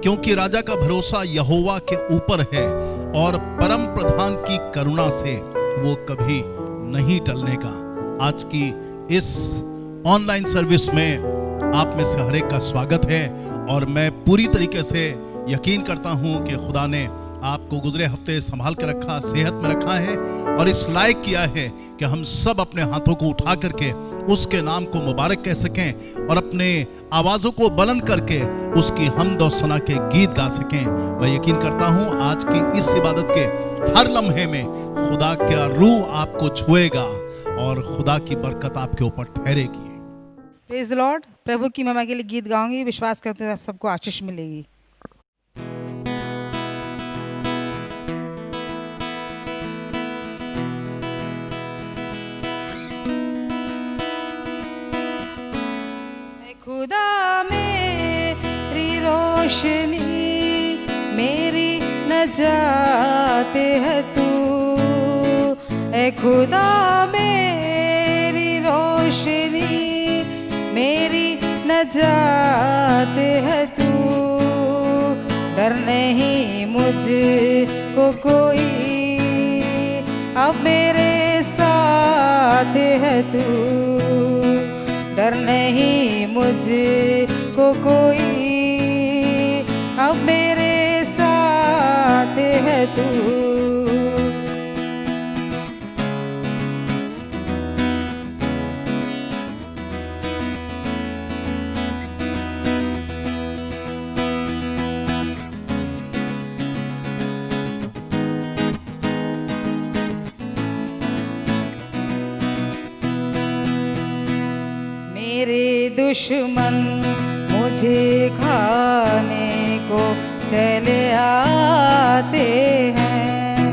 क्योंकि राजा का भरोसा यहोवा के ऊपर है और परम प्रधान की करुणा से वो कभी नहीं टलने का। आज की इस ऑनलाइन सर्विस में आप में से हर एक का स्वागत है और मैं पूरी तरीके से यकीन करता हूं कि खुदा ने आपको गुजरे हफ्ते संभाल कर रखा, सेहत में रखा है और इस लायक किया है कि हम सब अपने हाथों को उठा करके उसके नाम को मुबारक कह सकें और अपने आवाज़ों को बुलंद करके उसकी हम्द और सना के गीत गा सकें। मैं यकीन करता हूं आज की इस इबादत के हर लम्हे में खुदा का रूह आपको छुएगा और खुदा की बरकत आपके ऊपर ठहरेगी। Praise the Lord. प्रभु की महिमा के लिए गीत गाऊंगी, विश्वास करते हैं सबको आशीष मिलेगी। खुदा मेरी रोशनी, मेरी नजात है तू, ऐ खुदा मेरी रोशनी, मेरी नजात है तू। डर नहीं मुझको कोई, अब मेरे साथ है तू। डर नहीं मुझको कोई, अब मेरे साथ है तू। मेरे दुश्मन मुझे खाने को चले आते हैं,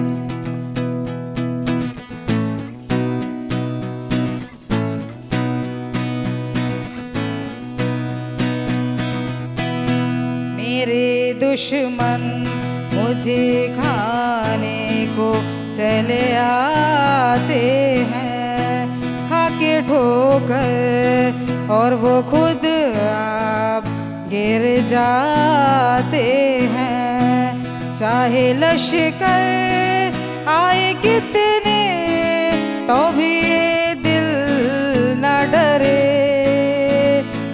मेरे दुश्मन मुझे खाने को चले आते हैं, खा के ठोकर और वो खुद आप गिर जाते हैं। चाहे लश्कर आए कितने तो भी ये दिल न डरे।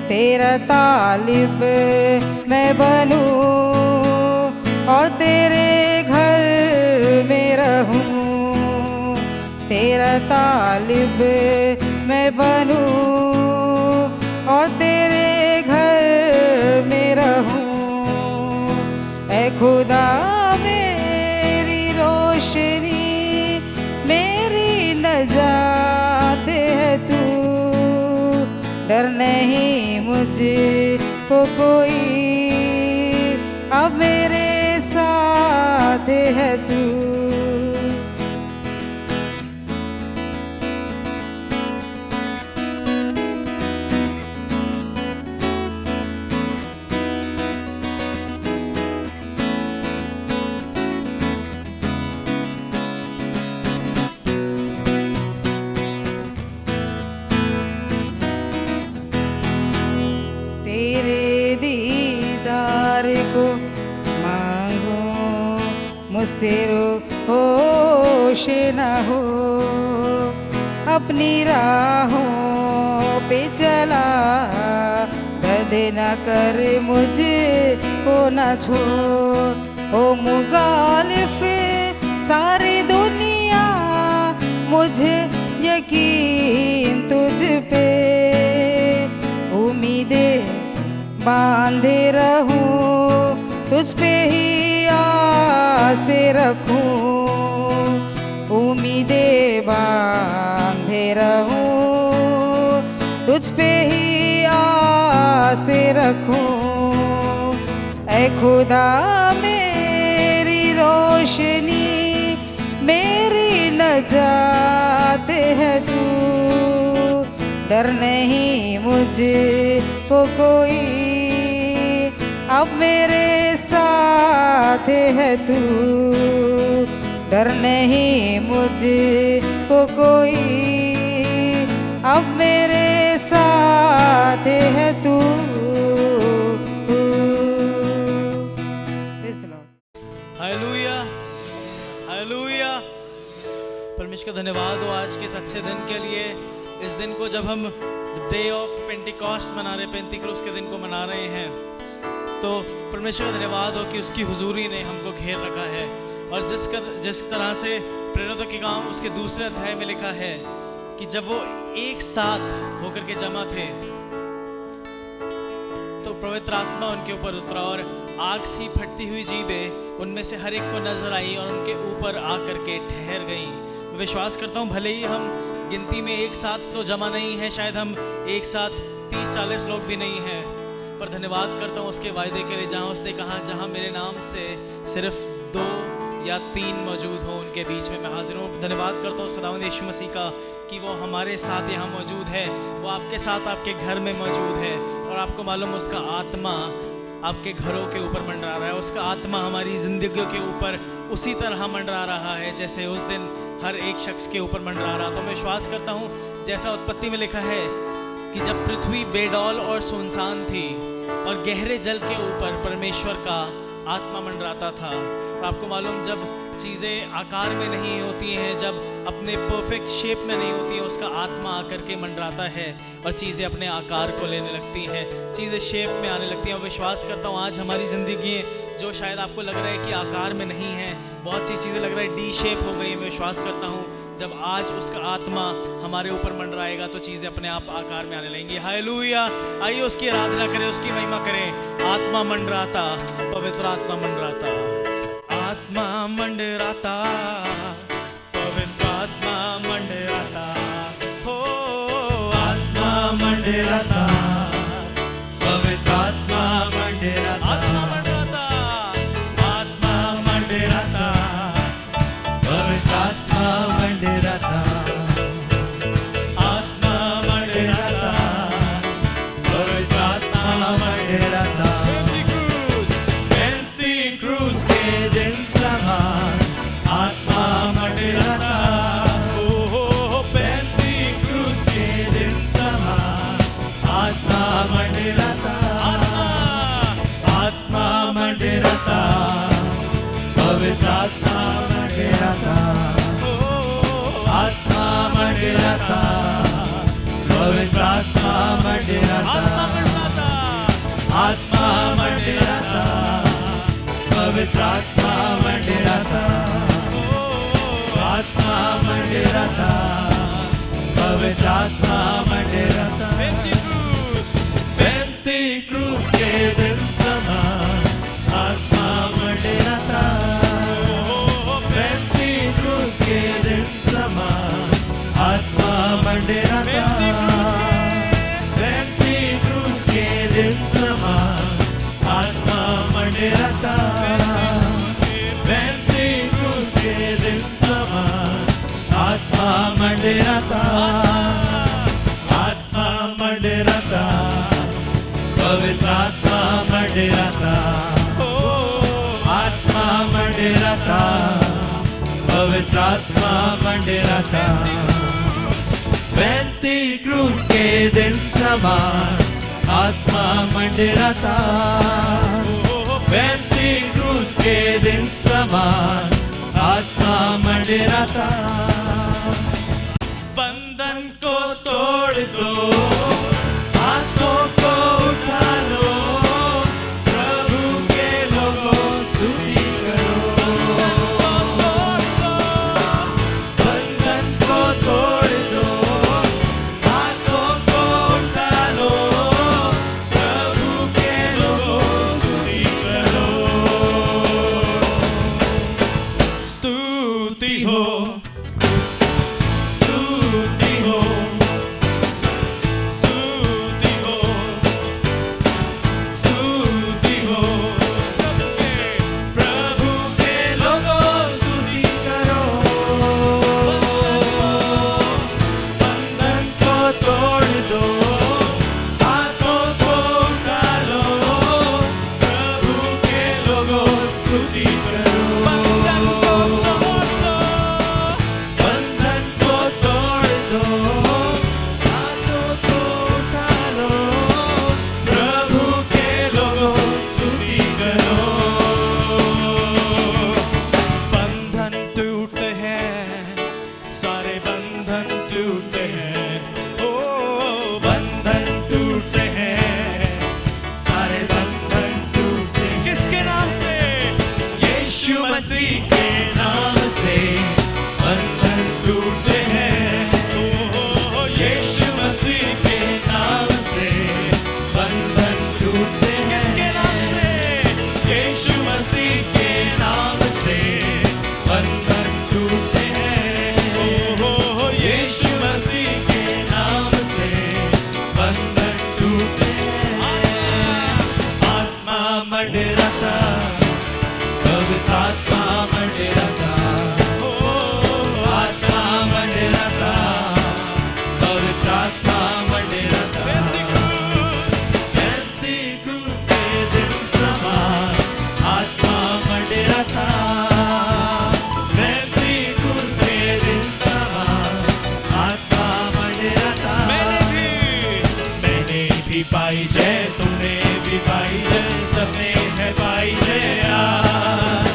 तेरा तालिब मैं बनूं और तेरे घर में रहूं। तेरा तालिब मैं बनूं और तेरे घर में रहूं। ऐ खुदा मेरी रोशनी, मेरी नजात है तू। डर नहीं मुझको कोई, अब मेरे साथ है तू। तेरे दीदार को मांगो, मुझसे होश न हो। अपनी राहों पे चला, दर्द न कर मुझे को न छोड़। ओ मुगालिफ सारी दुनिया, मुझे यकीन तुझ पे। उम्मीदें बांधे रहूं, तुझ पे ही आसे रखूं। उम्मीदें बांधे रहूं, तुझ पे ही आसे रखूं। ऐ खुदा मेरी रोशनी, मेरी नजात है तू। डर नहीं मुझको कोई, अब मेरे साथ है तू। डर नहीं मुझको कोई, अब मेरे साथ है तू। हालेलुया। परमेश्वर का धन्यवाद हो आज के इस अच्छे दिन के लिए। इस दिन को जब हम डे ऑफ पेंटिकॉस्ट मना रहे, पेंटिक्रूस के दिन को मना रहे हैं, तो परमेश्वर का धन्यवाद हो कि उसकी हुजूरी ने हमको घेर रखा है। और जिस तरह से प्रेरितों के काम उसके दूसरे अध्याय में लिखा है कि जब वो एक साथ होकर के जमा थे तो पवित्र आत्मा उनके ऊपर उतरा और आग सी फटती हुई जीभें उनमें से हर एक को नजर आई और उनके ऊपर आकर के ठहर गई। मैं विश्वास करता हूँ भले ही हम गिनती में एक साथ तो जमा नहीं है, शायद हम एक साथ 30-40 लोग भी नहीं हैं, पर धन्यवाद करता हूँ उसके वायदे के लिए जहाँ उसने कहा जहाँ मेरे नाम से सिर्फ 2 या 3 मौजूद हो उनके बीच में मैं हाजिर हूँ। धन्यवाद करता हूँ उस खुदावंद यीशु मसीह का कि वो हमारे साथ यहाँ मौजूद है, वो आपके साथ आपके घर में मौजूद है और आपको मालूम उसका आत्मा आपके घरों के ऊपर मंडरा रहा है, उसका आत्मा हमारी ज़िंदगियों के ऊपर उसी तरह मंडरा रहा है जैसे उस दिन हर एक शख्स के ऊपर मंडरा रहा। तो मैं विश्वास करता हूँ जैसा उत्पत्ति में लिखा है कि जब पृथ्वी बेडौल और सुनसान थी और गहरे जल के ऊपर परमेश्वर का आत्मा मंडराता था। और आपको मालूम जब चीज़ें आकार में नहीं होती हैं, जब अपने परफेक्ट शेप में नहीं होती हैं, उसका आत्मा आकर के मंडराता है और चीज़ें अपने आकार को लेने लगती हैं, चीज़ें शेप में आने लगती हैं। और विश्वास करता हूँ आज हमारी ज़िंदगी जो शायद आपको लग रहा है कि आकार में नहीं है, बहुत सी चीज़ें लग रहा है डी शेप हो गई, मैं विश्वास करता हूँ जब आज उसका आत्मा हमारे ऊपर मंडराएगा तो चीज़ें अपने आप आकार में आने लगेंगी। हालेलुया। आइए उसकी आराधना करें, उसकी महिमा करें। आत्मा मंडराता, पवित्र आत्मा मंडराता, आत्मा मंडराता, पवित्र आत्मा मंडराता, हो आत्मा मंडराता, पवित्र आत्मा मंडराता, आत्मा मंडराता, आत्मा मंडराता, पवित्र आत्मा मंडराता, आत्मा मंडराता, पवित्र आत्मा मंडराता। पेंटिक्रूस के दिन समान आत्मा मंडराता, ओ पेंटिक्रूस के दिन समान आत्मा मंडराता, आत्मा मंडराता, पवित्र आत्मा मंडराता, आत्मा मंडराता, पवित्र आत्मा मंडराता, आत्मा मंडराता, पवित्र आत्मा मंडराता, आत्मा मंडराता, पवित्र आत्मा मंडराता। पेंटिक्रूस के दिन समान आत्मा मंडराता, पेंटिक्रूस के दिन समान आत्मा मंडराता, पेंटिक्रूस के दिन समान आत्मा मंडराता, पेंटिक्रूस के दिन समान आत्मा मंडराता, आत्मा मंडराता, पवित्र आत्मा मंडराता, आत्मा मंडराता, पवित्र आत्मा मंडराता। पेंटिक्रूस के दिन समान आत्मा मंडराता, पेंटिक्रूस के दिन समान आत्मा मंडराता। बंधन को तोड़ दो, हाथों को उठा लो, प्रभु के लोगों स्तुति करो। बंधन को तोड़ दो, हाथों को उठा लो, प्रभु के लोगों स्तुति करो। स्तुति हो, स्तुति हो, स्तुति हो, स्तुति हो। प्रभु के लोगों स्तुति करो। बंधन को तोड़ दो, हाथों को उठा लो, प्रभु के लोगों स्तुति करो। बंधन को तोड़ दो, टूटते हैं। हो यीशु मसीह के नाम से बंधन टूटते हैं। आत्मा मंडराता, पवित्र आत्मा मंडराता, आत्मा मंडराता, पवित्र आत्मा मंडराता। पेंतीकोस्त के दिन समान आत्मा मंडराता। पेंतीकोस्त के दिन समान आत्मा मंडराता। मैंने भी पाई जय, तुमने भी पाई जय, सबने है पाई जय आज।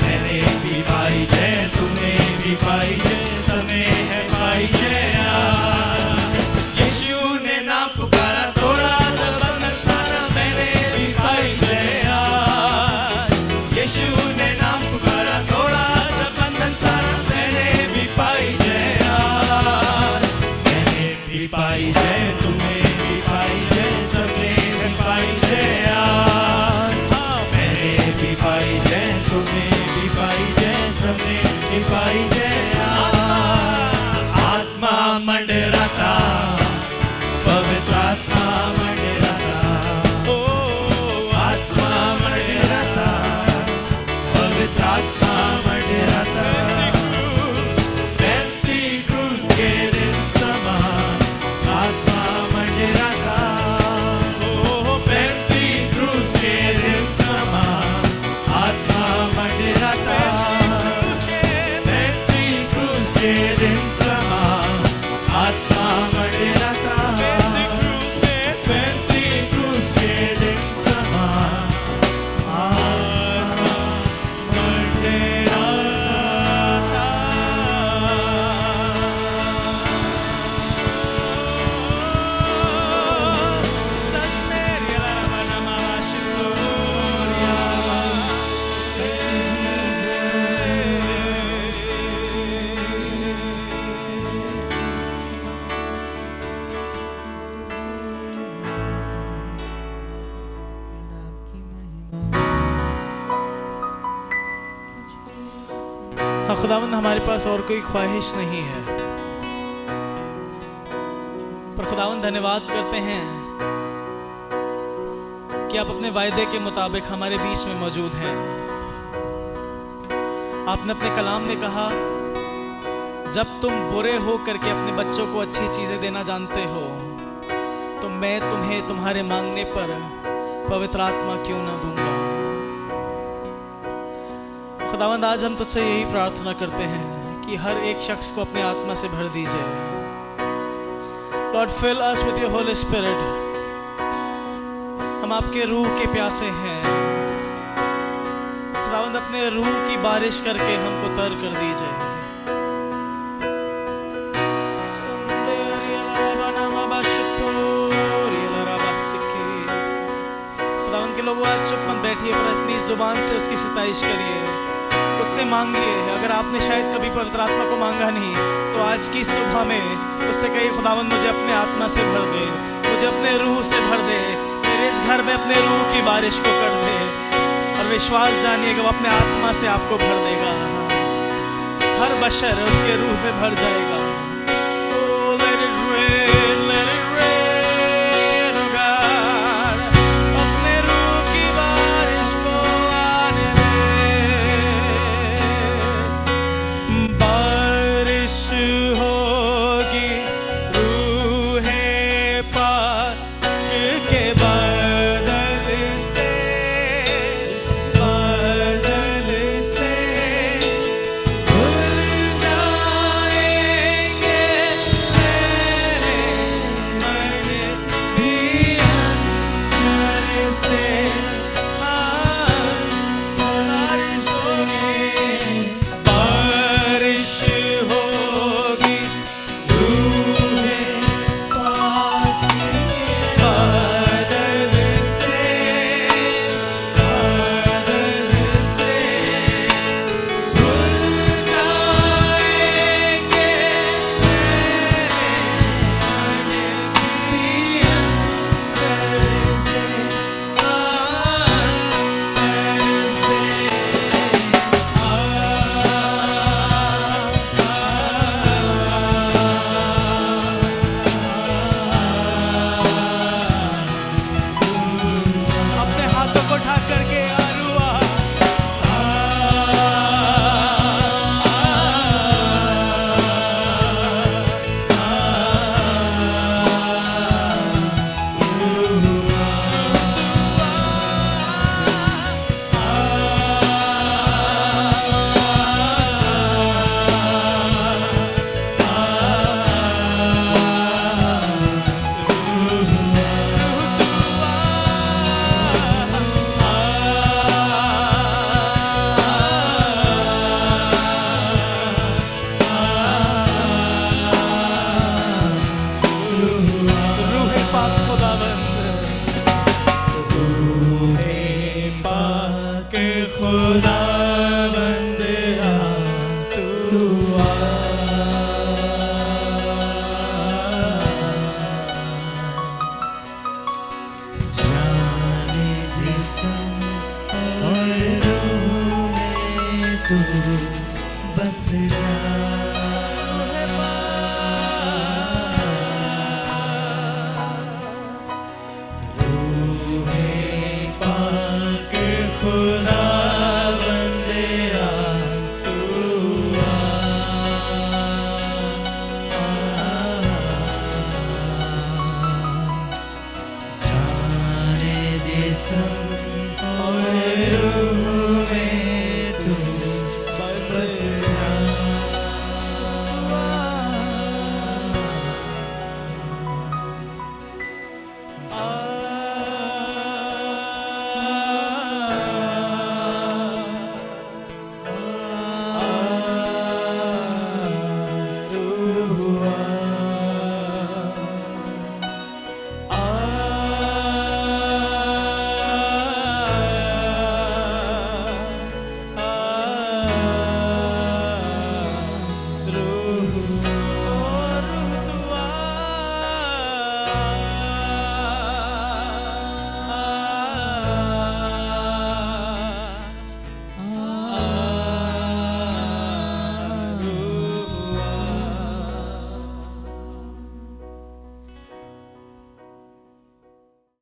मैंने भी पाई जय, तुमने भी पाई जय, सबने है पाई जय आज। यीशु ने नाम पुकारा, तोड़ा था बंधन सारा, मैंने भी पाई जय आज। यीशु ने नाम पुकारा, तोड़ा था बंधन सारा, मैंने भी पाई जय आज। मैंने भी पाई जय, तुमने भी पाई जय, सबने है पाई जय आज। मैंने भी पाई जय, तुमने भी पाई जय, सबने भी पाई जय आज। आत्मा मंडराता, पवित्र आत्मा मंडराता, आत्मा मंडराता, पवित्र आत्मा मंडराता। पेंतीकोस्त के दिन समान आत्मा मंडराता। पेंतीकोस्त के दिन समान आत्मा मंडराता। पेंतीकोस्त के दिन समान आत्मा मंडराता। पेंतीकोस्त के दिन समान आत्मा हाँ खुदावंद, हमारे पास और कोई ख्वाहिश नहीं है, पर खुदावंद धन्यवाद करते हैं कि आप अपने वायदे के मुताबिक हमारे बीच में मौजूद हैं। आपने अपने कलाम में कहा, जब तुम बुरे हो करके अपने बच्चों को अच्छी चीजें देना जानते हो, तो मैं तुम्हें तुम्हारे मांगने पर पवित्र आत्मा क्यों ना दूंगा। खुदावंद, आज हम तुझसे यही प्रार्थना करते हैं कि हर एक शख्स को अपने आत्मा से भर दीजिए। Lord, fill us with your holy spirit. हम आपके रूह के प्यासे हैं। खुदावंद, अपने रूह की बारिश करके हमको तर कर दीजिए। खुदावंद के लोगों, आज चुप मत बैठिए, पर अपनी जुबान से उसकी सिताइश करिए, उससे मांगिए। अगर आपने शायद कभी पवित्र आत्मा को मांगा नहीं, तो आज की सुबह में उससे कहिए, खुदावंद मुझे अपने आत्मा से भर दे, मुझे अपने रूह से भर दे, मेरे इस घर में अपने रूह की बारिश को कर दे। और विश्वास जानिए कि वो अपने आत्मा से आपको भर देगा। हर बशर उसके रूह से भर जाएगा। Oh, let it rain, let it rain, oh God, अपने रूह की बारिश को आने दे। बारिश होगी रूहे पाक के बदल से, धुल जाएंगे जाने जिस्म और रूह में तू बस जा।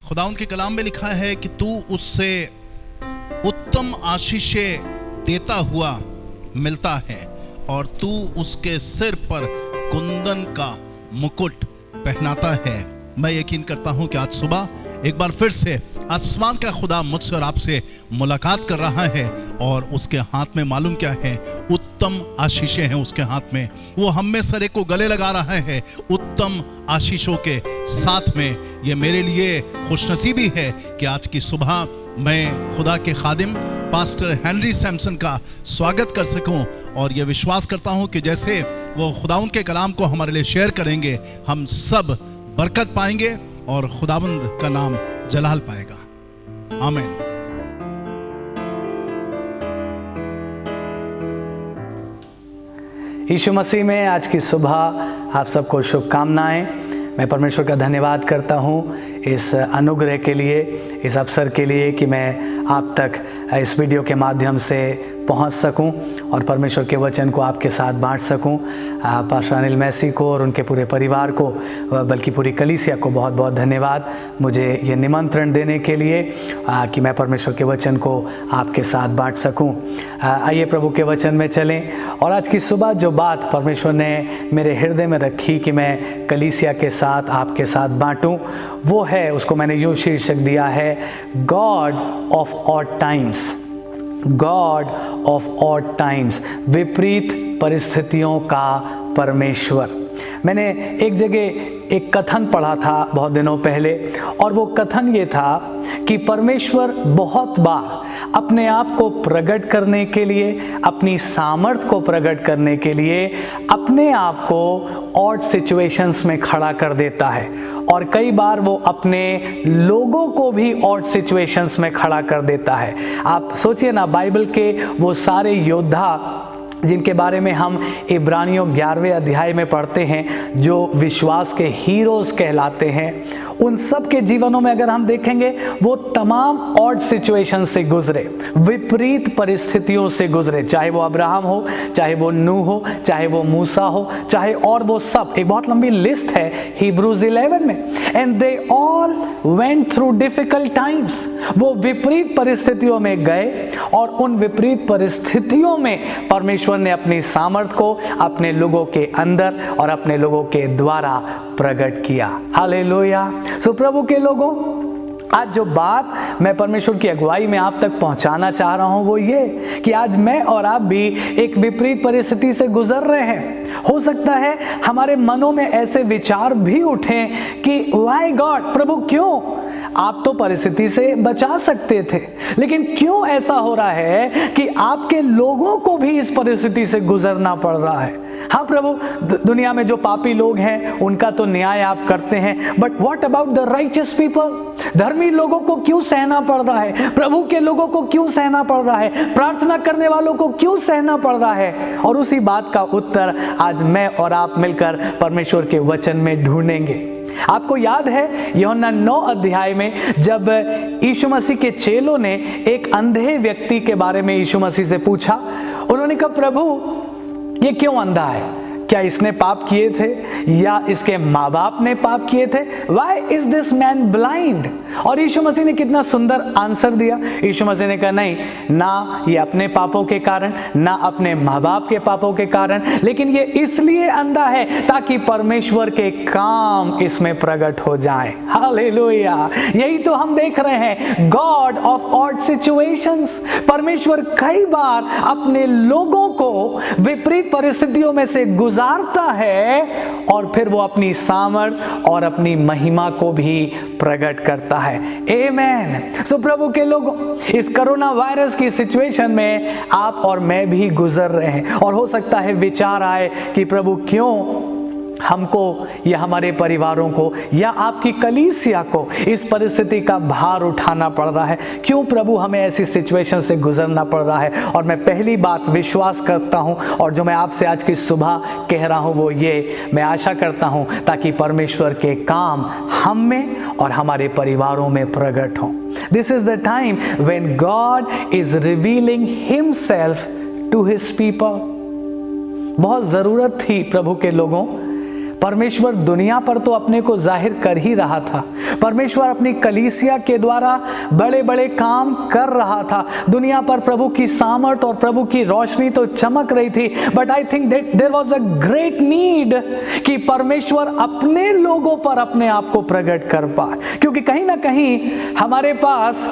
खुदावंद के कलाम में लिखा है कि तू उससे उत्तम आशीषें देता हुआ मिलता है और तू उसके सिर पर कुंदन का मुकुट पहनाता है। मैं यकीन करता हूं कि आज सुबह एक बार फिर से आसमान का खुदा मुझसे और आपसे मुलाकात कर रहा है और उसके हाथ में मालूम क्या है, उत्तम आशीषें हैं उसके हाथ में। वो हम में सर एक को गले लगा रहा है उत्तम आशीषों के साथ में। ये मेरे लिए खुशनसीबी है कि आज की सुबह मैं खुदा के खादिम पास्टर हेनरी सैमसन का स्वागत कर सकूं और ये विश्वास करता हूं कि जैसे वो खुदावंद के कलाम को हमारे लिए शेयर करेंगे, हम सब बरकत पाएंगे और खुदावंद का नाम जलाल पाएगा। आमीन। यीशु मसीह में आज की सुबह आप सबको शुभकामनाएं। मैं परमेश्वर का धन्यवाद करता हूं इस अनुग्रह के लिए, इस अवसर के लिए कि मैं आप तक इस वीडियो के माध्यम से पहुंच सकूं और परमेश्वर के वचन को आपके साथ बांट सकूं। पास्टर अनिल मैसी को और उनके पूरे परिवार को, बल्कि पूरी कलीसिया को बहुत बहुत धन्यवाद मुझे ये निमंत्रण देने के लिए कि मैं परमेश्वर के वचन को आपके साथ बांट सकूं। आइए प्रभु के वचन में चलें और आज की सुबह जो बात परमेश्वर ने मेरे हृदय में रखी कि मैं कलीसिया के साथ आपके साथ बांटूं, वो है, उसको मैंने यूँ शीर्षक दिया है, God of odd times. God of odd times, विपरीत परिस्थितियों का परमेश्वर। मैंने एक जगह एक कथन पढ़ा था बहुत दिनों पहले और वो कथन ये था कि परमेश्वर बहुत बार अपने आप को प्रकट करने के लिए, अपनी सामर्थ को प्रकट करने के लिए अपने आप को ऑड सिचुएशंस में खड़ा कर देता है और कई बार वो अपने लोगों को भी ऑड सिचुएशंस में खड़ा कर देता है। आप सोचिए ना, बाइबल के वो सारे योद्धा जिनके बारे में हम इब्रानियों 11वें अध्याय में पढ़ते हैं, जो विश्वास के हीरोज कहलाते हैं, उन सब के जीवनों में अगर हम देखेंगे वो तमाम ऑड सिचुएशन से गुजरे, विपरीत परिस्थितियों से गुजरे। चाहे वो अब्राहम हो, चाहे वो नूह हो, चाहे वो मूसा हो, चाहे और वो सब, एक बहुत लंबी लिस्ट है हिब्रूज 11 में। And they all went through difficult times. वो विपरीत परिस्थितियों में गए और उन विपरीत परिस्थितियों में परमेश्वर ने अपनी सामर्थ को अपने लोगों के अंदर और अपने लोगों के द्वारा प्रकट किया। हालेलुया। सो प्रभु के लोगों, आज जो बात मैं परमेश्वर की अगुवाई में आप तक पहुंचाना चाह रहा हूं वो ये कि आज मैं और आप भी एक विपरीत परिस्थिति से गुजर रहे हैं। हो सकता है हमारे मनों में ऐसे विचार भी उठें कि व्हाई गॉड, प्रभु क्यों? आप तो परिस्थिति से बचा सकते थे, लेकिन क्यों ऐसा हो रहा है कि आपके लोगों को भी इस परिस्थिति से गुजरना पड़ रहा है? हाँ प्रभु, दुनिया में जो पापी लोग हैं उनका तो न्याय आप करते हैं, but what about the righteous people? धर्मी लोगों को क्यों सहना पड़ रहा है? प्रभु के लोगों को क्यों सहना पड़ रहा है? प्रार्थना करने वालों को क्यों सहना पड़ रहा है? और उसी बात का उत्तर आज मैं और आप मिलकर परमेश्वर के वचन में ढूंढेंगे। आपको याद है यूहन्ना 9 अध्याय में जब यीशु मसीह के चेलों ने एक अंधे व्यक्ति के बारे में यीशु मसीह से पूछा, उन्होंने कहा प्रभु ये क्यों अंधा है? क्या इसने पाप किए थे या इसके माँ बाप ने पाप किए थे? Why is this man blind? और यीशु मसीह ने कितना सुंदर आंसर दिया। यीशु मसीह ने कहा नहीं, ना ये अपने पापों के कारण, ना अपने माँ बाप के पापों के कारण, लेकिन ये इसलिए अंधा है ताकि परमेश्वर के काम इसमें प्रकट हो जाए। हालेलुया! यही तो हम देख रहे हैं, गॉड ऑफ ऑड सिचुएशंस। परमेश्वर कई बार अपने लोगों को विपरीत परिस्थितियों में से गुजारता है और फिर वो अपनी सामर्थ और अपनी महिमा को भी प्रकट करता है। आमेन। सो प्रभु के लोगों, इस कोरोना वायरस की सिचुएशन में आप और मैं भी गुजर रहे हैं, और हो सकता है विचार आए कि प्रभु क्यों हमको या हमारे परिवारों को या आपकी कलीसिया को इस परिस्थिति का भार उठाना पड़ रहा है? क्यों प्रभु हमें ऐसी सिचुएशन से गुजरना पड़ रहा है? और मैं पहली बात विश्वास करता हूं, और जो मैं आपसे आज की सुबह कह रहा हूं वो ये, मैं आशा करता हूं ताकि परमेश्वर के काम हम में और हमारे परिवारों में प्रकट हों। This is the time when God is revealing himself to his people. बहुत जरूरत थी प्रभु के लोगों। परमेश्वर दुनिया पर तो अपने को जाहिर कर ही रहा था, परमेश्वर अपनी कलीसिया के द्वारा बड़े बड़े काम कर रहा था, दुनिया पर प्रभु की सामर्थ और प्रभु की रोशनी तो चमक रही थी, but I think that there was a great need कि परमेश्वर अपने लोगों पर अपने आप को प्रकट कर पाए, क्योंकि कहीं ना कहीं हमारे पास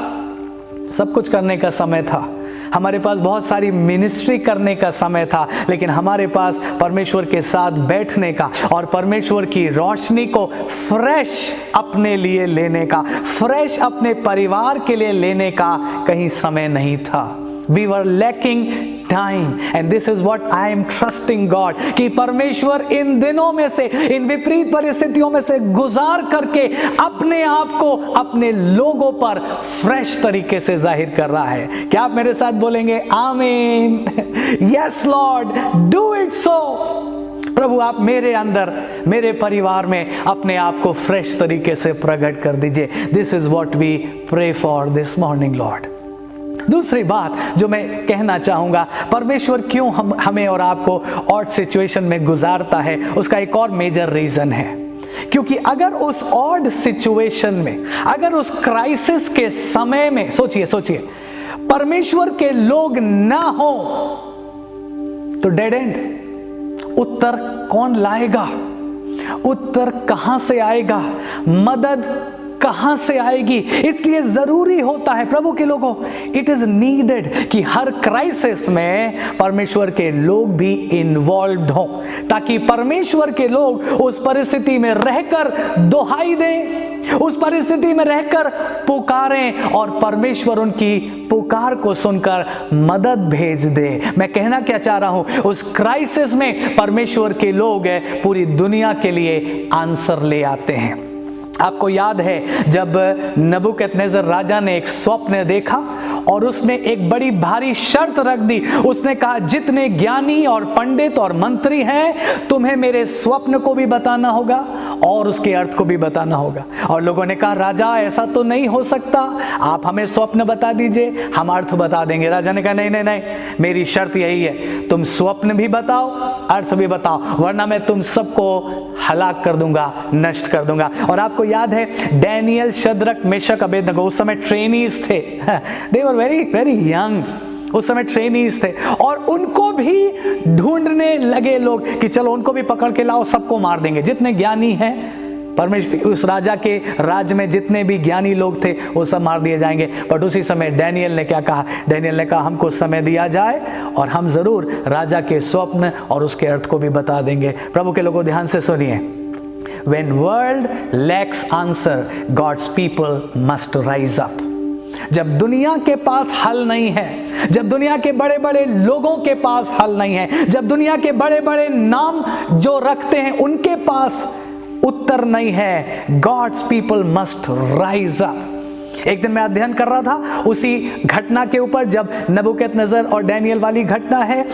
सब कुछ करने का समय था, हमारे पास बहुत सारी मिनिस्ट्री करने का समय था, लेकिन हमारे पास परमेश्वर के साथ बैठने का और परमेश्वर की रोशनी को फ्रेश अपने लिए लेने का, फ्रेश अपने परिवार के लिए लेने का कहीं समय नहीं था। We were lacking time and this is what I am trusting God कि परमेश्वर इन दिनों में से, इन विपरीत परिस्थितियों में से गुजार करके अपने आप को अपने लोगों पर फ्रेश तरीके से जाहिर कर रहा है। क्या आप मेरे साथ बोलेंगे amen? Yes lord, do it so. प्रभु आप मेरे अंदर, मेरे परिवार में अपने आप को फ्रेश तरीके से प्रकट कर दीजिए। This is what we pray for this morning Lord. दूसरी बात जो मैं कहना चाहूंगा, परमेश्वर क्यों हमें और आपको ऑड सिचुएशन में गुजारता है, उसका एक और मेजर रीजन है। क्योंकि अगर उस ऑड सिचुएशन में, अगर उस क्राइसिस के समय में, सोचिए परमेश्वर के लोग ना हो तो डेड एंड। उत्तर कौन लाएगा? उत्तर कहां से आएगा? मदद कहां से आएगी? इसलिए जरूरी होता है प्रभु के लोगों, इट इज नीडेड कि हर क्राइसिस में परमेश्वर के लोग भी इन्वॉल्व हों, ताकि परमेश्वर के लोग उस परिस्थिति में रहकर दुहाई दें, उस परिस्थिति में रहकर पुकारें और परमेश्वर उनकी पुकार को सुनकर मदद भेज दे। मैं कहना क्या चाह रहा हूं, उस क्राइसिस में परमेश्वर के लोग पूरी दुनिया के लिए आंसर ले आते हैं। आपको याद है जब नबूकदनेस्सर राजा ने एक स्वप्न देखा और उसने एक बड़ी भारी शर्त रख दी। उसने कहा जितने ज्ञानी और पंडित और मंत्री हैं तुम्हें मेरे स्वप्न को भी बताना होगा और उसके अर्थ को भी बताना होगा। और लोगों ने कहा राजा ऐसा तो नहीं हो सकता, आप हमें स्वप्न बता दीजिए, हम अर्थ बता देंगे। राजा ने कहा नहीं, मेरी शर्त यही है, तुम स्वप्न भी बताओ, अर्थ भी बताओ, वरना मैं तुम सबको हलाक कर दूंगा, नष्ट कर दूंगा। और आपको याद है डैनियल, शद्रक, मेशक, अबेदनगो उस समय ट्रेनीज थे, दे वर वेरी वेरी यंग, उस समय ट्रेनीज थे और उनको भी ढूंढने लगे लोग कि चलो उनको भी पकड़ के लाओ, सबको मार देंगे। जितने ज्ञानी हैं परमेश्वर, उस राजा के राज में जितने भी ज्ञानी लोग थे वो सब मार दिए जाएंगे। बट उसी समय डैनियल ने क्या कहा? डैनियल ने कहा हमको समय दिया जाए और हम जरूर राजा के स्वप्न और उसके अर्थ को भी बता देंगे। प्रभु के लोगों ध्यान से सुनिए, When world lacks answer, God's people must rise up. जब दुनिया के पास हल नहीं है, जब दुनिया के बड़े बड़े लोगों के पास हल नहीं है, जब दुनिया के बड़े बड़े नाम जो रखते हैं उनके पास उत्तर नहीं है, God's people must rise up. एक दिन मैं अध्ययन कर रहा था उसी घटना के ऊपर, जब नबूकदनेस्सर और डैनियल वाली घटना है।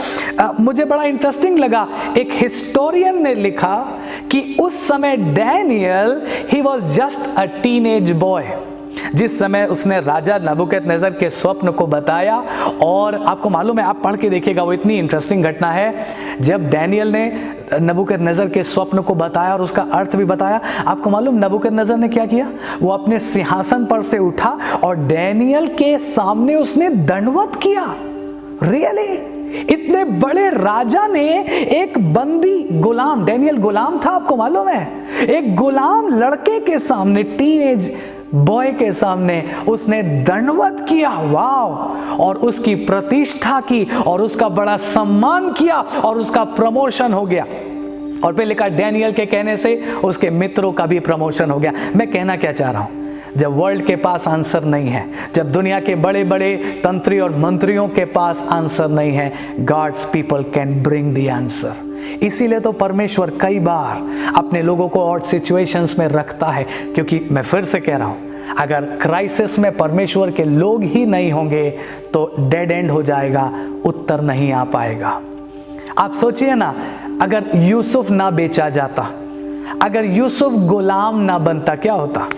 मुझे बड़ा इंटरेस्टिंग लगा, एक हिस्टोरियन ने लिखा कि उस समय Daniel he was just a teenage boy. जिस समय उसने राजा नबूकदनेस्सर के स्वप्न को बताया, और आपको मालूम है, आप पढ़ के देखिएगा, वो इतनी इंटरेस्टिंग घटना है। जब डैनियल ने नबूकदनेस्सर के स्वप्न को बताया और उसका अर्थ भी बताया, आपको मालूम नबूकदनेस्सर ने क्या किया? वो अपने सिंहासन पर से उठा और डैनियल के सामने उसने दंडवत किया। रियली? इतने बड़े राजा ने एक बंदी गुलाम, डैनियल गुलाम था, आपको मालूम है, एक गुलाम लड़के के सामने, टीनेज बॉय के सामने उसने दंडवत किया। वाव! और उसकी प्रतिष्ठा की और उसका बड़ा सम्मान किया और उसका प्रमोशन हो गया। और फिर लिखा डैनियल के कहने से उसके मित्रों का भी प्रमोशन हो गया। मैं कहना क्या चाह रहा हूं, जब वर्ल्ड के पास आंसर नहीं है, जब दुनिया के बड़े बड़े तंत्री और मंत्रियों के पास आंसर नहीं है, God's people can bring the answer. इसीलिए तो परमेश्वर कई बार अपने लोगों को और सिचुएशंस में रखता है, क्योंकि मैं फिर से कह रहा हूं, अगर क्राइसिस में परमेश्वर के लोग ही नहीं होंगे तो डेड एंड हो जाएगा, उत्तर नहीं आ पाएगा। आप सोचिए ना, अगर यूसुफ ना बेचा जाता, अगर यूसुफ गुलाम ना बनता, क्या होता?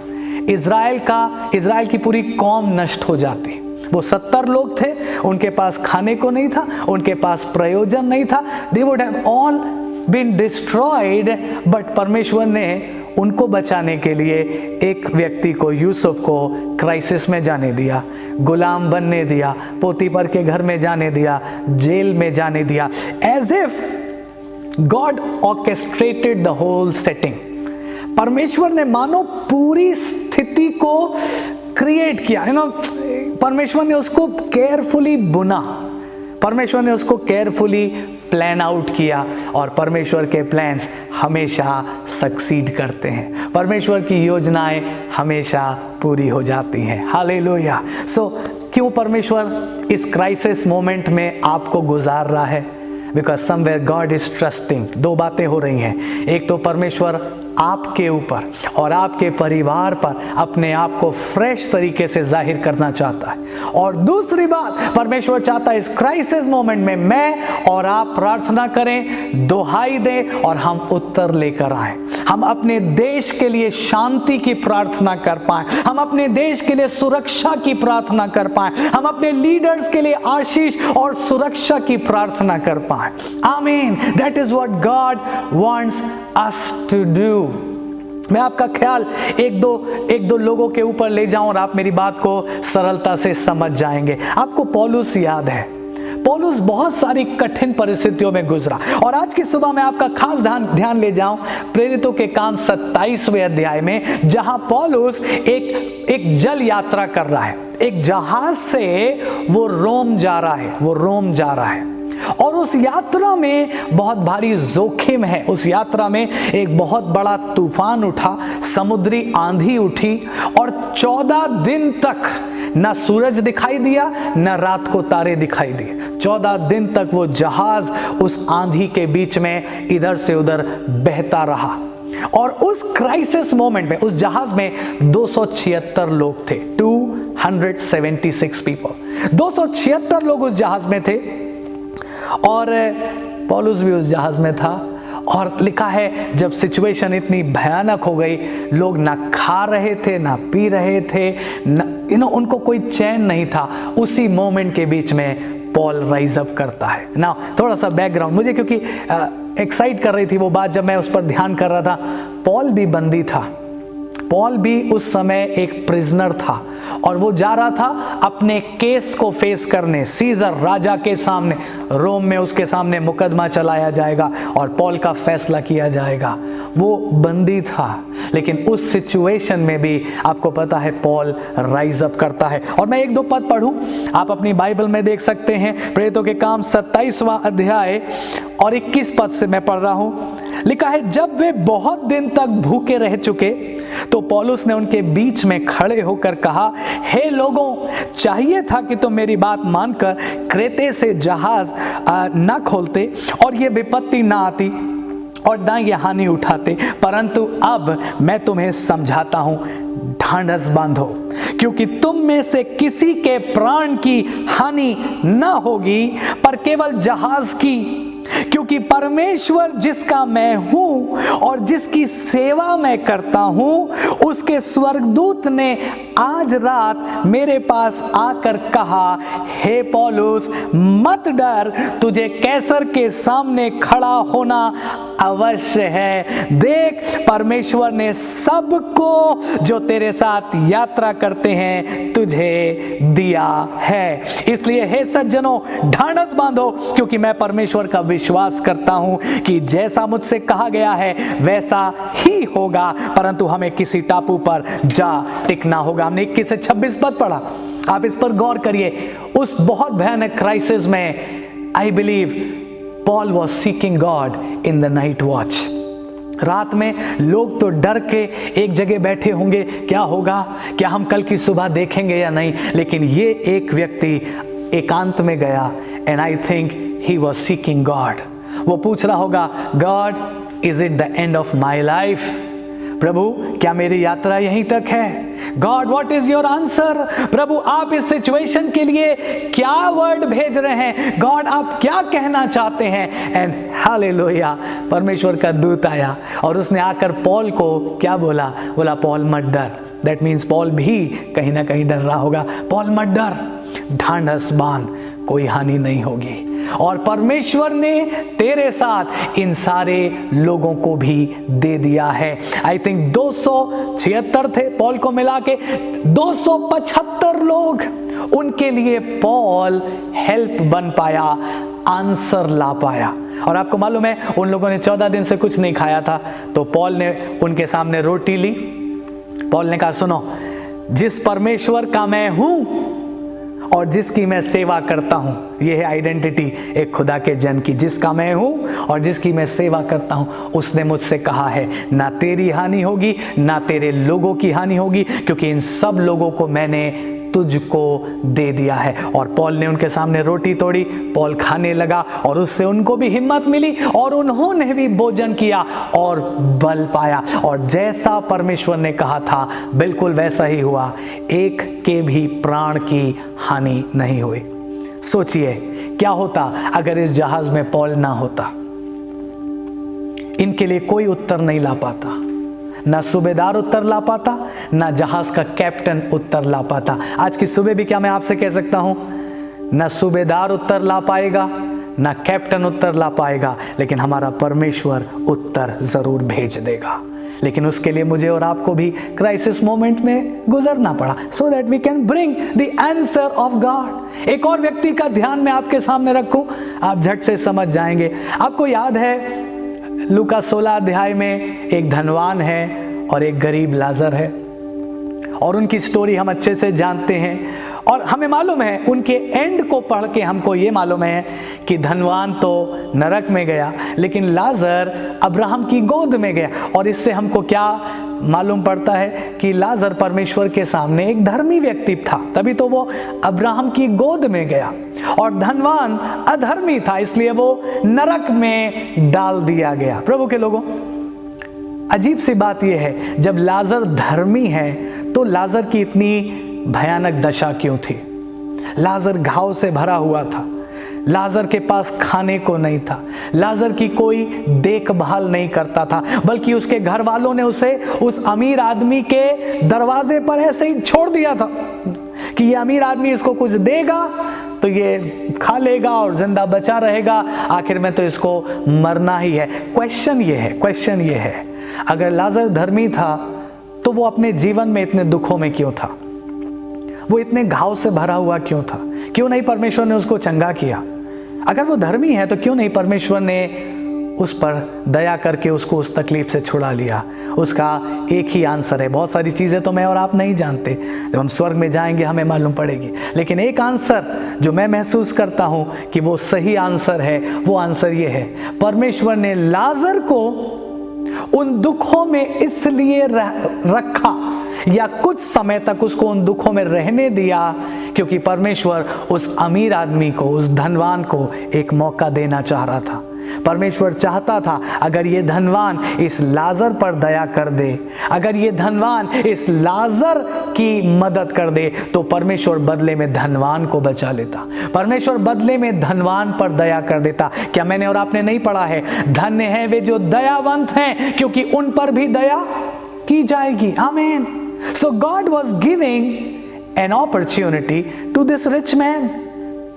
इज़राइल की पूरी कौम नष्ट हो जाती। वो 70 लोग थे, उनके पास खाने को नहीं था, उनके पास प्रयोजन नहीं था, they would have all been destroyed, but परमेश्वर ने उनको बचाने के लिए एक व्यक्ति को, यूसुफ को क्राइसिस में जाने दिया, गुलाम बनने दिया, पोतीपर के घर में जाने दिया, जेल में जाने दिया, as if God orchestrated the whole setting। परमेश्वर ने मानो पूरी स्थिति को क्रिएट किया, परमेश्वर ने उसको केयरफुली बुना, परमेश्वर ने उसको केयरफुली प्लान आउट किया, और परमेश्वर के प्लान्स हमेशा सक्सीड करते हैं, परमेश्वर की योजनाएं हमेशा पूरी हो जाती हैं। हालेलुया। सो क्यों परमेश्वर इस क्राइसिस मोमेंट में आपको गुजार रहा है? Because somewhere God is trusting. दो बातें हो रही हैं, एक तो परमेश्वर आपके ऊपर और आपके परिवार पर अपने आप को फ्रेश तरीके से जाहिर करना चाहता है, और दूसरी बात परमेश्वर चाहता है इस क्राइसिस मोमेंट में मैं और आप प्रार्थना करें, दुहाई दें और हम उत्तर लेकर आए, हम अपने देश के लिए शांति की प्रार्थना कर पाए, हम अपने देश के लिए सुरक्षा की प्रार्थना कर पाए, हम अपने लीडर्स के लिए आशीष और सुरक्षा की प्रार्थना कर पाए। आमीन। That is what God wants us to do. मैं आपका ख्याल एक दो लोगों के ऊपर ले जाऊं और आप मेरी बात को सरलता से समझ जाएंगे। आपको पौलुस याद है? पौलुस बहुत सारी कठिन परिस्थितियों में गुजरा, और आज की सुबह मैं आपका खास ध्यान ले जाऊं प्रेरितों के काम 27वें अध्याय में, जहां पौलुस एक जल यात्रा कर रहा है, एक जहाज से वो रोम जा रहा है, और उस यात्रा में बहुत भारी जोखिम है। उस यात्रा में एक बहुत बड़ा तूफान उठा, समुद्री आंधी उठी, और 14 दिन तक ना सूरज दिखाई दिया, ना रात को तारे दिखाई दिए। 14 दिन तक वो जहाज उस आंधी के बीच में इधर से उधर बहता रहा, और उस क्राइसिस मोमेंट में उस जहाज में 276 लोग थे, 276 पीपल, 276 लोग उस जहाज में थे, और पौलुस भी उस जहाज में था। और लिखा है जब सिचुएशन इतनी भयानक हो गई, लोग ना खा रहे थे, ना पी रहे थे, उनको कोई चैन नहीं था। उसी मोमेंट के बीच में पॉल राइज अप करता है ना। थोड़ा सा बैकग्राउंड मुझे, क्योंकि एक्साइट कर रही थी वो बात जब मैं उस पर ध्यान कर रहा था। पॉल भी बंदी था, पॉल भी उस समय एक प्रिजनर था, और वो जा रहा था अपने केस को फेस करने सीजर राजा के सामने। रोम में उसके सामने मुकदमा चलाया जाएगा और पॉल का फैसला किया जाएगा। वो बंदी था, लेकिन उस सिचुएशन में भी आपको पता है पॉल राइज अप करता है। और मैं एक दो पद पढ़ूं, आप अपनी बाइबल में देख सकते हैं। प्रेरितों के काम 27वां अध्याय और 21 पद से मैं पढ़ रहा हूं। लिखा है जब वे बहुत दिन तक भूखे रह चुके तो पौलुस ने उनके बीच में खड़े होकर कहा, हे लोगों, चाहिए था कि तुम मेरी बात मानकर क्रेते से जहाज न खोलते और ये विपत्ति ना आती और ना ये हानि उठाते, परंतु अब मैं तुम्हें समझाता हूं, ढांढस बांधो, क्योंकि तुम में से किसी के प्राण की हानि न होगी पर केवल जहाज की, क्योंकि परमेश्वर जिसका मैं हूं और जिसकी सेवा मैं करता हूं, उसके स्वर्गदूत ने आज रात मेरे पास आकर कहा, हे पौलुस, मत डर, तुझे कैसर के सामने खड़ा होना अवश्य है। देख, परमेश्वर ने सबको जो तेरे साथ यात्रा करते हैं तुझे दिया है। इसलिए हे सज्जनों, ढांढस बांधो, क्योंकि मैं परमेश्वर का विश्वास करता हूं कि जैसा मुझसे कहा गया है वैसा ही होगा, परंतु हमें किसी टापू पर जा टिकना होगा। हमने 21 से 26 पद पढ़ा, आप इस पर गौर करिए। उस बहुत भयानक क्राइसिस में I believe Paul was seeking God in the night watch. रात में लोग तो डर के एक जगह बैठे होंगे, क्या होगा, क्या हम कल की सुबह देखेंगे या नहीं, लेकिन ये एक व्यक्ति एकांत में गया and I think he was seeking God. वो पूछ रहा होगा, God, is it the end of my life? प्रभु, क्या मेरी यात्रा यहीं तक है? God, what is your answer? प्रभु, आप इस सिचुएशन के लिए क्या वर्ड भेज रहे हैं? गॉड, आप क्या कहना चाहते हैं? एंड हालेलुया, परमेश्वर का दूत आया और उसने आकर पॉल को क्या बोला? बोला, पॉल मत डर। दैट मीन्स पॉल भी कहीं ना कहीं डर रहा होगा। पॉल मत डर, ढांढस बांध, कोई हानि नहीं होगी, और परमेश्वर ने तेरे साथ इन सारे लोगों को भी दे दिया है। आई थिंक 276 थे पॉल को मिला के, 275 लोग, उनके लिए पॉल हेल्प बन पाया, आंसर ला पाया। और आपको मालूम है, उन लोगों ने 14 दिन से कुछ नहीं खाया था, तो पॉल ने उनके सामने रोटी ली। पॉल ने कहा, सुनो, जिस परमेश्वर का मैं हूं और जिसकी मैं सेवा करता हूं, यह है आइडेंटिटी एक खुदा के जन की, जिसका मैं हूं और जिसकी मैं सेवा करता हूं, उसने मुझसे कहा है ना तेरी हानि होगी ना तेरे लोगों की हानि होगी, क्योंकि इन सब लोगों को मैंने तुझको दे दिया है। और पॉल ने उनके सामने रोटी तोड़ी, पॉल खाने लगा और उससे उनको भी हिम्मत मिली और उन्होंने भी भोजन किया और बल पाया, और जैसा परमेश्वर ने कहा था बिल्कुल वैसा ही हुआ। एक के भी प्राण की हानि नहीं हुई। सोचिए क्या होता अगर इस जहाज में पॉल ना होता। इनके लिए कोई उत्तर नहीं ला पाता, ना सूबेदार उत्तर ला पाता, ना जहाज का कैप्टन उत्तर ला पाता। आज की सुबह भी क्या मैं आपसे कह सकता हूं, ना सूबेदार उत्तर ला पाएगा, ना कैप्टन उत्तर ला पाएगा, लेकिन हमारा परमेश्वर उत्तर जरूर भेज देगा। लेकिन उसके लिए मुझे और आपको भी क्राइसिस मोमेंट में गुजरना पड़ा, so that we can bring the answer of God. एक और व्यक्ति का ध्यान मैं आपके सामने रखूं, आप झट से समझ जाएंगे। आपको याद है लूका 16 अध्याय में एक धनवान है और एक गरीब लाजर है, और उनकी स्टोरी हम अच्छे से जानते हैं, और हमें मालूम है उनके एंड को पढ़ के हमको ये मालूम है कि धनवान तो नरक में गया, लेकिन लाजर अब्राहम की गोद में गया। और इससे हमको क्या मालूम पड़ता है कि लाजर परमेश्वर के सामने एक धर्मी व्यक्ति था, तभी तो वो अब्राहम की गोद में गया, और धनवान अधर्मी था, इसलिए वो नरक में डाल दिया गया। प्रभु के लोगों, अजीब सी बात यह है, जब लाजर धर्मी है तो लाजर की इतनी भयानक दशा क्यों थी? लाजर घाव से भरा हुआ था, लाजर के पास खाने को नहीं था, लाजर की कोई देखभाल नहीं करता था, बल्कि उसके घर वालों ने उसे उस अमीर आदमी के दरवाजे पर ऐसे ही छोड़ दिया था कि ये अमीर आदमी इसको कुछ देगा तो ये खा लेगा और जिंदा बचा रहेगा, आखिर में तो इसको मरना ही है। क्वेश्चन ये है, अगर लाजर धर्मी था तो वो अपने जीवन में इतने दुखों में क्यों था? वो इतने घाव से भरा हुआ क्यों था? क्यों नहीं परमेश्वर ने उसको चंगा किया? अगर वो धर्मी है तो क्यों नहीं परमेश्वर ने उस पर दया करके उसको उस तकलीफ से छुड़ा लिया? उसका एक ही आंसर है। बहुत सारी चीज़ें तो मैं और आप नहीं जानते, जब हम स्वर्ग में जाएंगे हमें मालूम पड़ेगी, लेकिन एक आंसर जो मैं महसूस करता हूँ कि वो सही आंसर है, वो आंसर ये है, परमेश्वर ने लाजर को उन दुखों में इसलिए रखा या कुछ समय तक उसको उन दुखों में रहने दिया क्योंकि परमेश्वर उस अमीर आदमी को, उस धनवान को एक मौका देना चाह रहा था। परमेश्वर चाहता था अगर ये धनवान इस लाजर पर दया कर दे, अगर ये धनवान इस लाजर की मदद कर दे, तो परमेश्वर बदले में धनवान को बचा लेता, परमेश्वर बदले में धनवान पर दया कर देता। क्या मैंने और आपने नहीं पढ़ा है, धन्य है वे जो दयावंत हैं क्योंकि उन पर भी दया की जाएगी। Amen. So God was giving an opportunity to this rich man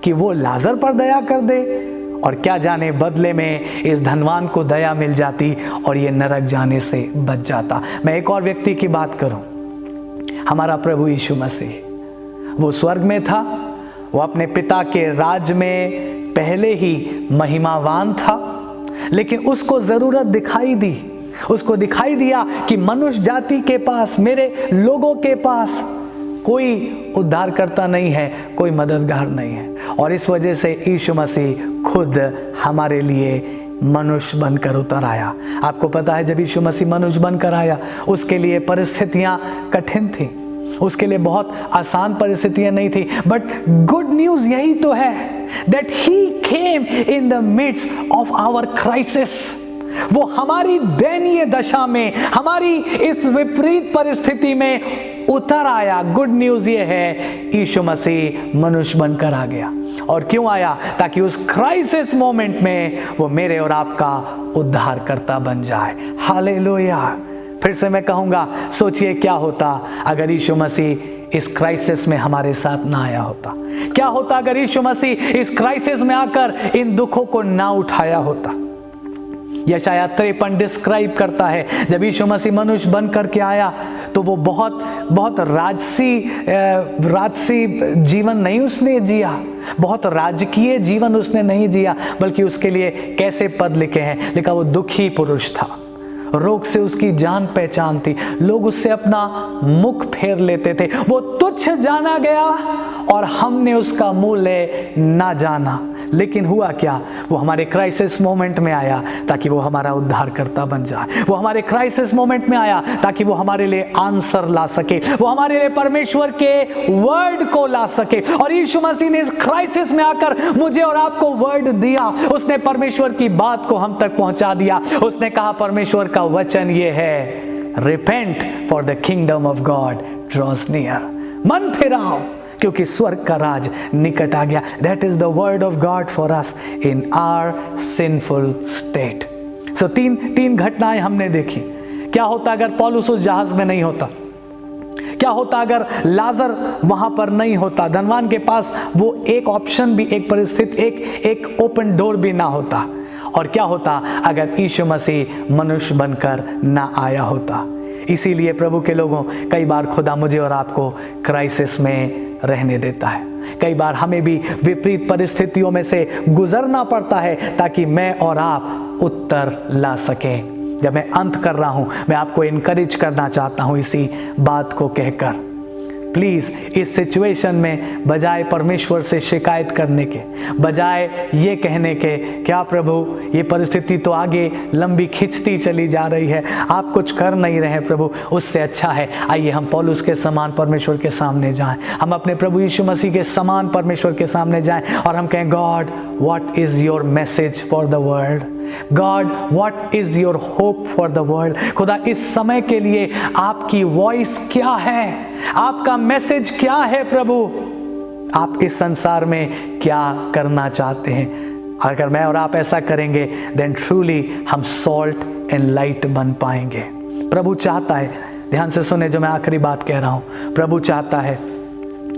कि वो लाजर पर दया कर दे, और क्या जाने बदले में इस धनवान को दया मिल जाती और ये नरक जाने से बच जाता। मैं एक और व्यक्ति की बात करूं, हमारा प्रभु यीशु मसीह, वो स्वर्ग में था, वो अपने पिता के राज में पहले ही महिमावान था, लेकिन उसको जरूरत दिखाई दी, उसको दिखाई दिया कि मनुष्य जाति के पास, मेरे लोगों के पास कोई उद्धारकर्ता नहीं है, कोई मददगार नहीं है, और इस वजह से यीशु मसीह खुद हमारे लिए मनुष्य बनकर उतर आया। आपको पता है जब यीशु मसीह मनुष्य बनकर आया उसके लिए परिस्थितियां कठिन थी, उसके लिए बहुत आसान परिस्थितियां नहीं थी, बट गुड न्यूज यही तो है that he came in the midst of our crisis. वो हमारी दयनीय दशा में, हमारी इस विपरीत परिस्थिति में उतर आया। गुड न्यूज ये है यीशु मसीह मनुष्य बनकर आ गया। और क्यों आया? ताकि उस क्राइसिस मोमेंट में वो मेरे और आपका उद्धारकर्ता बन जाए। हालेलुया। फिर से मैं कहूंगा, सोचिए क्या होता अगर यीशु मसीह इस क्राइसिस में हमारे साथ ना आया होता। क्या होता अगर यीशु मसीह इस क्राइसिस में आकर इन दुखों को ना उठाया होता। यशायाह 53 डिस्क्राइब करता है जब यीशु मसीह मनुष्य बन करके आया तो वो बहुत राजसी जीवन नहीं उसने जिया, बहुत राजकीय जीवन उसने नहीं जिया, बल्कि उसके लिए कैसे पद लिखे हैं, लिखा वो दुखी पुरुष था, रोग से उसकी जान पहचान थी, लोग उससे अपना मुख फेर लेते थे, वो तुच्छ जाना गया और हमने उसका मूल्य ना जाना। लेकिन हुआ क्या? वो हमारे क्राइसिस मोमेंट में आया ताकि वो हमारा उद्धारकर्ता बन जाए। वो हमारे क्राइसिस मोमेंट में आया ताकि वो हमारे लिए आंसर ला सके, वो हमारे लिए परमेश्वर के वर्ड को ला सके। और यीशु मसीह ने इस क्राइसिस में आकर मुझे और आपको वर्ड दिया, उसने परमेश्वर की बात को हम तक पहुंचा दिया। उसने कहा परमेश्वर का वचन ये है, repent for the kingdom of God draws near. मन फिराओ क्योंकि स्वर्ग का राज निकट आ गया। That is the word of God for us in our sinful state. So तीन घटनाएं हमने देखी। क्या होता अगर पौलुस उस जहाज में नहीं होता? क्या होता अगर लाजर वहां पर नहीं होता? धनवान के पास वो एक ऑप्शन भी, एक परिस्थिति, एक ओपन डोर भी ना होता। और क्या होता अगर यीशु मसीह मनुष्य बनकर ना आया होता? इसीलिए प्रभु के लोगों, कई बार खुदा मुझे और आपको क्राइसिस में रहने देता है। कई बार हमें भी विपरीत परिस्थितियों में से गुजरना पड़ता है ताकि मैं और आप उत्तर ला सकें। जब मैं अंत कर रहा हूं, मैं आपको इनकरेज करना चाहता हूं इसी बात को कहकर, प्लीज इस सिचुएशन में बजाय परमेश्वर से शिकायत करने के, बजाय ये कहने के क्या प्रभु ये परिस्थिति तो आगे लंबी खिंचती चली जा रही है, आप कुछ कर नहीं रहे प्रभु, उससे अच्छा है आइए हम पौलुस के समान परमेश्वर के सामने जाएं, हम अपने प्रभु यीशु मसीह के समान परमेश्वर के सामने जाएं और हम कहें God what is your message for the world, God what is your hope for the world. खुदा इस समय के लिए आपकी वॉइस क्या है, आपका मैसेज क्या है प्रभु, आप इस संसार में क्या करना चाहते हैं। अगर मैं और आप ऐसा करेंगे देन ट्रूली हम सॉल्ट एंड लाइट बन पाएंगे। प्रभु चाहता है, ध्यान से सुने जो मैं आखिरी बात कह रहा हूं, प्रभु चाहता है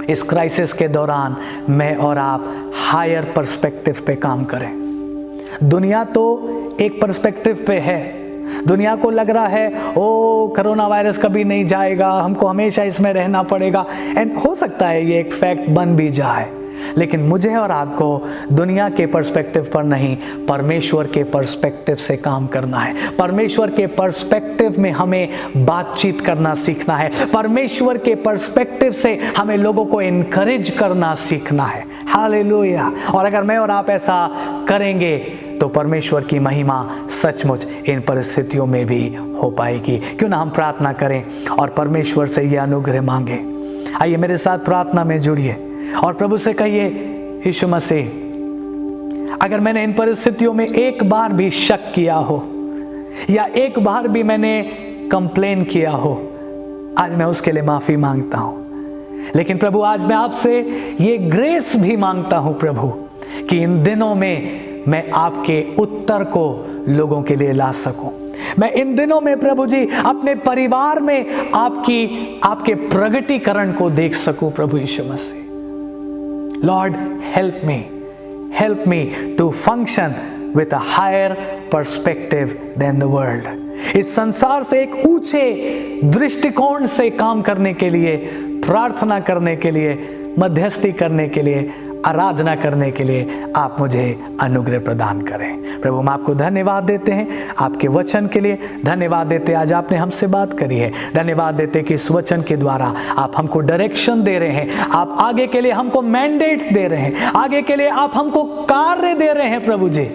इस क्राइसिस के दौरान मैं और आप हायर पर्सपेक्टिव पे काम करें। दुनिया तो एक पर्सपेक्टिव पे है, दुनिया को लग रहा है ओ कोरोना वायरस कभी नहीं जाएगा, हमको हमेशा इसमें रहना पड़ेगा, एंड हो सकता है ये एक फैक्ट बन भी जाए, लेकिन मुझे और आपको दुनिया के पर्सपेक्टिव पर नहीं, परमेश्वर के पर्सपेक्टिव से काम करना है। परमेश्वर के पर्सपेक्टिव में हमें बातचीत करना सीखना है। परमेश्वर के पर्सपेक्टिव से हमें लोगों को इनकरेज करना सीखना है। हालेलुया। और अगर मैं और आप ऐसा करेंगे तो परमेश्वर की महिमा सचमुच इन परिस्थितियों में भी हो पाएगी। क्यों ना हम प्रार्थना करें और परमेश्वर से यह अनुग्रह मांगे। आइए मेरे साथ प्रार्थना में जुड़िए और प्रभु से कहिए, यीशु मसीह, अगर मैंने इन परिस्थितियों में एक बार भी शक किया हो या एक बार भी मैंने कंप्लेन किया हो, आज मैं उसके लिए माफी मांगता हूं। लेकिन प्रभु आज मैं आपसे ये ग्रेस भी मांगता हूं प्रभु, कि इन दिनों में मैं आपके उत्तर को लोगों के लिए ला सकूं। मैं इन दिनों में प्रभु जी अपने परिवार में आपके प्रगटीकरण को देख सकूं प्रभु यीशु मसीह। Lord help me to function with a higher perspective then the world. इस संसार से एक ऊंचे दृष्टिकोण से काम करने के लिए, प्रार्थना करने के लिए, मध्यस्थी करने के लिए, आराधना करने के लिए आप मुझे अनुग्रह प्रदान करें। प्रभु हम आपको धन्यवाद देते हैं आपके वचन के लिए, धन्यवाद देते आज आपने हमसे बात करी है, धन्यवाद देते कि इस वचन के द्वारा आप हमको डायरेक्शन दे रहे हैं, आप आगे के लिए हमको मैंडेट दे रहे हैं, आगे के लिए आप हमको कार्य दे रहे हैं प्रभु जी,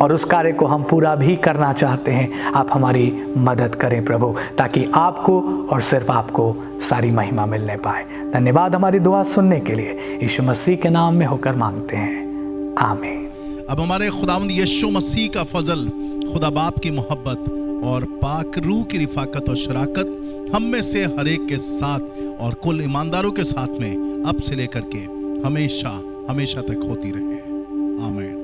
और उस कार्य को हम पूरा भी करना चाहते हैं। आप हमारी मदद करें प्रभु, ताकि आपको और सिर्फ आपको सारी महिमा मिलने पाए। धन्यवाद हमारी दुआ सुनने के लिए, यीशु मसीह के नाम में होकर मांगते हैं, आमीन। अब हमारे खुदावंद यीशु मसीह का फजल, खुदा बाप की मोहब्बत और पाक रूह की रिफाकत और शराकत हम में से हर एक के साथ और कुल ईमानदारों के साथ में अब से लेकर के हमेशा हमेशा तक होती रहे। आमीन।